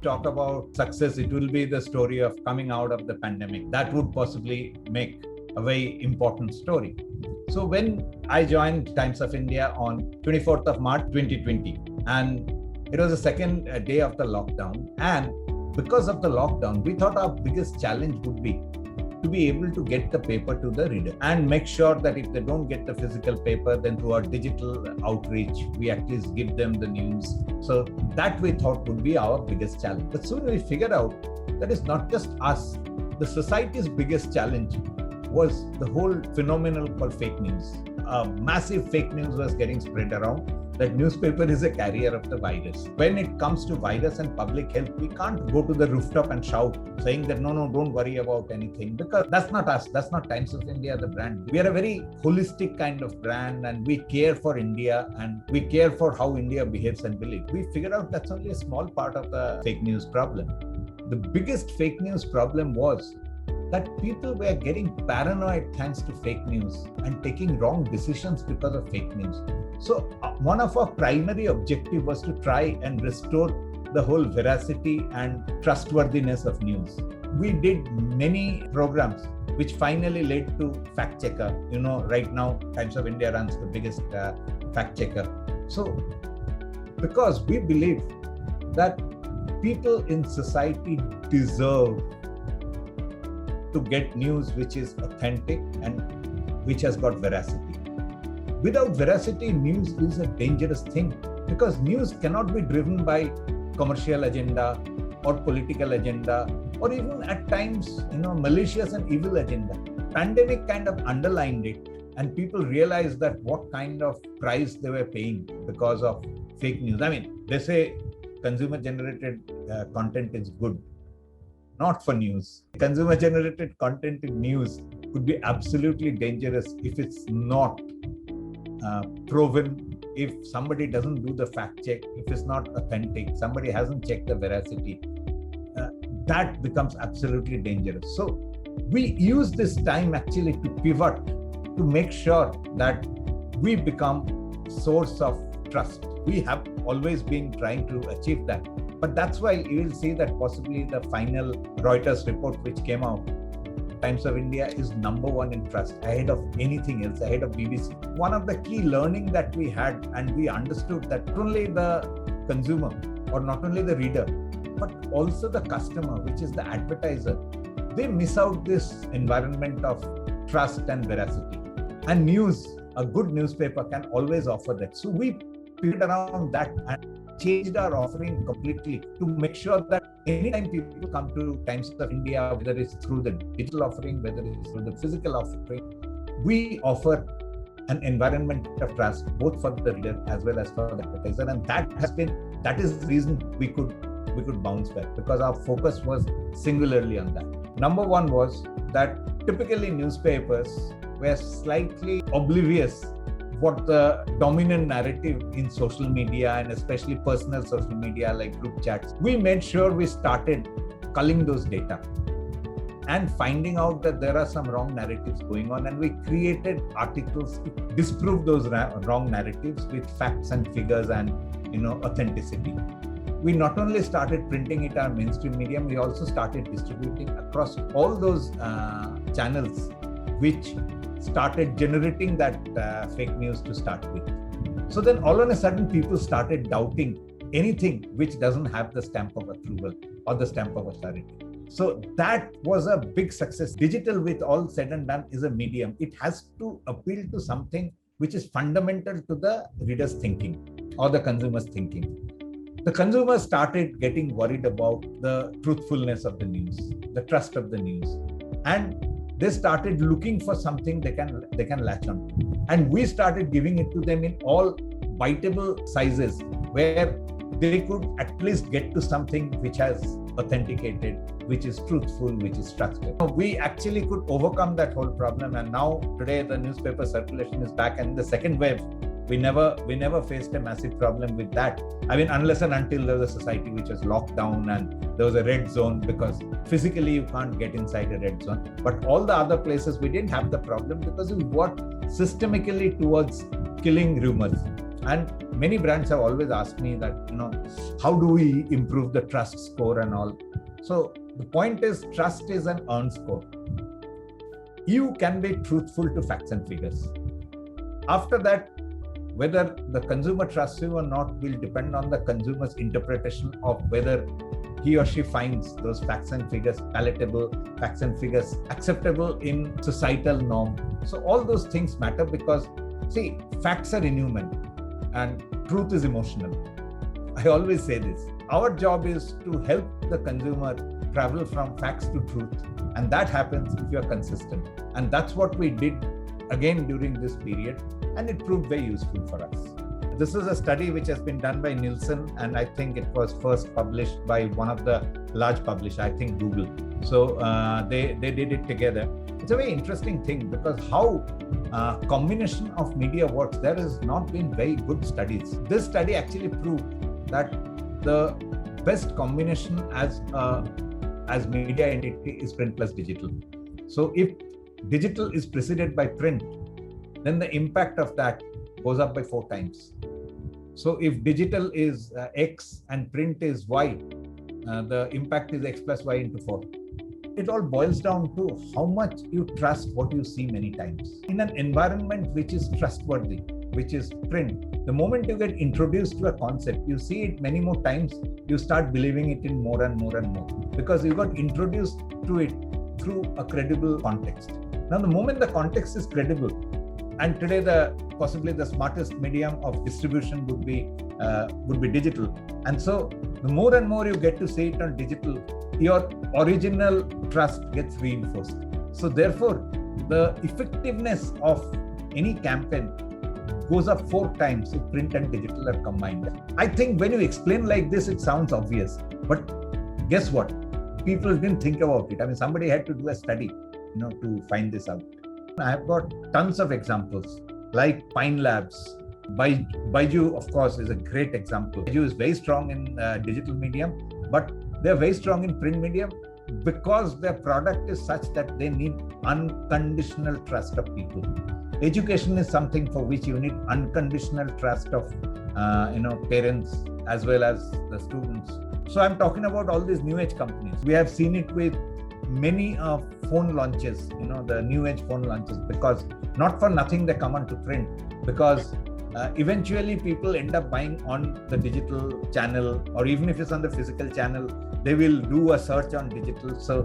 talk about success, it will be the story of coming out of the pandemic. That would possibly make a very important story. So when I joined Times of India on 24th of March 2020, and it was the second day of the lockdown, and because of the lockdown, we thought our biggest challenge would be to be able to get the paper to the reader and make sure that if they don't get the physical paper, then through our digital outreach, we at least give them the news. So that we thought would be our biggest challenge. But soon we figured out that it's not just us. The society's biggest challenge was the whole phenomenon called fake news. Massive fake news was getting spread around that newspaper is a carrier of the virus. When it comes to virus and public health, we can't go to the rooftop and shout saying that no, don't worry about anything, because that's not us. That's not Times of India, the brand. We are a very holistic kind of brand, and we care for India and we care for how India behaves and believes. We figured out that's only a small part of the fake news problem. The biggest fake news problem was that people were getting paranoid thanks to fake news and taking wrong decisions because of fake news. So one of our primary objectives was to try and restore the whole veracity and trustworthiness of news. We did many programs which finally led to fact checker. Right now Times of India runs the biggest fact checker. So because we believe that people in society deserve to get news which is authentic and which has got veracity. Without veracity, news is a dangerous thing, because news cannot be driven by commercial agenda or political agenda, or even at times, malicious and evil agenda. Pandemic kind of underlined it, and people realized that what kind of price they were paying because of fake news. I mean, they say consumer-generated content is good. Not for news. Consumer-generated content in news could be absolutely dangerous if it's not proven, if somebody doesn't do the fact check, if it's not authentic, somebody hasn't checked the veracity, that becomes absolutely dangerous. So we use this time actually to pivot, to make sure that we become source of trust. We have always been trying to achieve that. But that's why you will see that possibly the final Reuters report which came out, Times of India is number one in trust, ahead of anything else, ahead of BBC. One of the key learning that we had, and we understood that not only the consumer or not only the reader, but also the customer, which is the advertiser, they miss out this environment of trust and veracity. And news, a good newspaper can always offer that. So we pivoted around that and changed our offering completely to make sure that anytime people come to Times of India, whether it's through the digital offering, whether it's through the physical offering, we offer an environment of trust both for the reader as well as for the advertiser. And that is the reason we could bounce back, because our focus was singularly on that. Number one was that typically newspapers were slightly oblivious what the dominant narrative in social media, and especially personal social media like group chats. We made sure we started culling those data and finding out that there are some wrong narratives going on, and we created articles to disprove those wrong narratives with facts and figures and authenticity. We not only started printing it on mainstream medium, we also started distributing across all those channels which started generating that fake news to start with. So then all of a sudden people started doubting anything which doesn't have the stamp of approval or the stamp of authority. So that was a big success. Digital, with all said and done, is a medium. It has to appeal to something which is fundamental to the reader's thinking or the consumer's thinking. The consumers started getting worried about the truthfulness of the news, the trust of the news, and they started looking for something they can latch on to. And we started giving it to them in all biteable sizes, where they could at least get to something which has authenticated, which is truthful, which is trusted. We actually could overcome that whole problem, and now today the newspaper circulation is back, and the second wave, we never faced a massive problem with that. I mean, unless and until there was a society which was locked down and there was a red zone, because physically you can't get inside a red zone. But all the other places we didn't have the problem, because we worked systemically towards killing rumors. And many brands have always asked me that, how do we improve the trust score and all? So the point is, trust is an earned score. You can be truthful to facts and figures. After that, whether the consumer trusts you or not will depend on the consumer's interpretation of whether he or she finds those facts and figures palatable, facts and figures acceptable in societal norm. So all those things matter because, see, facts are inhuman and truth is emotional. I always say this. Our job is to help the consumer travel from facts to truth. And that happens if you are consistent. And that's what we did again during this period. And it proved very useful for us. This is a study which has been done by Nielsen, and I think it was first published by one of the large publishers, I think Google. So they did it together. It's a very interesting thing because how combination of media works, there has not been very good studies. This study actually proved that the best combination as media entity is print plus digital. So if digital is preceded by print, then the impact of that goes up by 4 times. So if digital is X and print is Y, the impact is X plus Y into 4. It all boils down to how much you trust what you see many times. In an environment which is trustworthy, which is print, the moment you get introduced to a concept, you see it many more times, you start believing it in more and more and more because you got introduced to it through a credible context. Now, the moment the context is credible, and today possibly the smartest medium of distribution would be digital, and so the more and more you get to see it on digital, your original trust gets reinforced. So therefore, the effectiveness of any campaign goes up 4 times if print and digital are combined. I think when you explain like this, it sounds obvious, but guess what? People didn't think about it. I mean, somebody had to do a study, to find this out. I have got tons of examples like Pine Labs. Baiju, of course, is a great example. Baiju is very strong in digital medium, but they're very strong in print medium because their product is such that they need unconditional trust of people. Education is something for which you need unconditional trust of parents as well as the students. So I'm talking about all these new age companies. We have seen it with many phone launches, the new age phone launches, because not for nothing they come onto print, because eventually people end up buying on the digital channel, or even if it's on the physical channel, they will do a search on digital. So,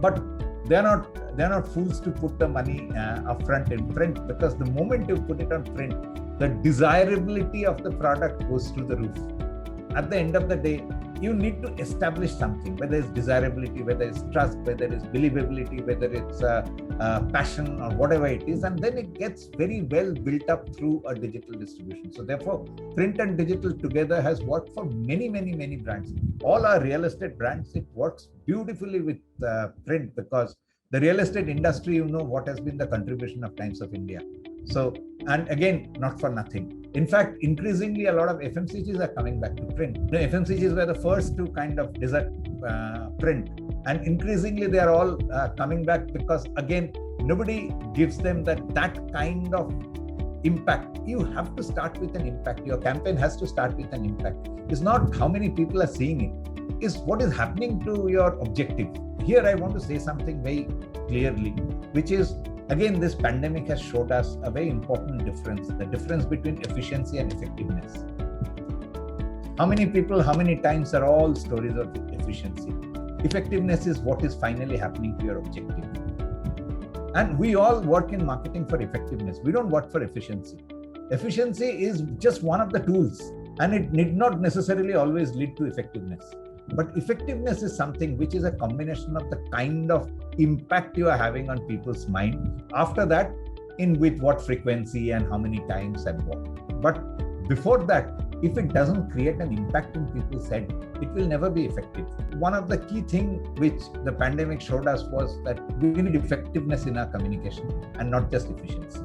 but they're not fools to put the money upfront in print, because the moment you put it on print, the desirability of the product goes through the roof. At the end of the day, you need to establish something, whether it's desirability, whether it's trust, whether it's believability, whether it's passion or whatever it is, and then it gets very well built up through a digital distribution. So therefore, print and digital together has worked for many, many, many brands. All our real estate brands, it works beautifully with print, because the real estate industry, what has been the contribution of Times of India. So, and again, not for nothing. In fact, increasingly, a lot of FMCGs are coming back to print. The FMCGs were the first to kind of desert print. And increasingly, they are all coming back because, again, nobody gives them that kind of impact. You have to start with an impact. Your campaign has to start with an impact. It's not how many people are seeing it. It's what is happening to your objective. Here, I want to say something very clearly, which is, again, this pandemic has showed us a very important difference, the difference between efficiency and effectiveness. How many people, how many times are all stories of efficiency. Effectiveness is what is finally happening to your objective. And we all work in marketing for effectiveness. We don't work for efficiency. Efficiency is just one of the tools, and it need not necessarily always lead to effectiveness. But effectiveness is something which is a combination of the kind of impact you are having on people's mind. After that, with what frequency and how many times and what. But before that, if it doesn't create an impact in people's head, it will never be effective. One of the key things which the pandemic showed us was that we need effectiveness in our communication and not just efficiency.